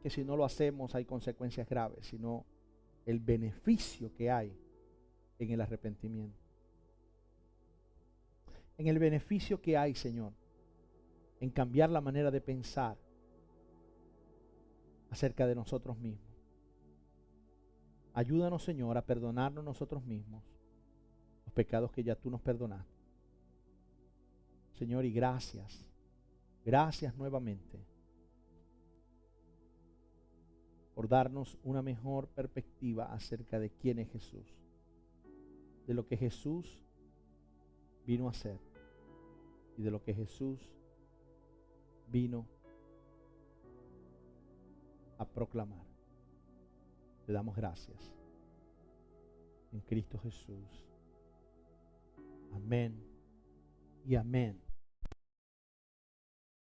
que si no lo hacemos hay consecuencias graves, sino el beneficio que hay en el arrepentimiento. En el beneficio que hay, Señor, en cambiar la manera de pensar acerca de nosotros mismos. Ayúdanos, Señor, a perdonarnos nosotros mismos los pecados que ya tú nos perdonaste. Señor, y gracias nuevamente por darnos una mejor perspectiva acerca de quién es Jesús, de lo que Jesús vino a hacer y de lo que Jesús vino a proclamar. Te damos gracias en Cristo Jesús. Amén y amén.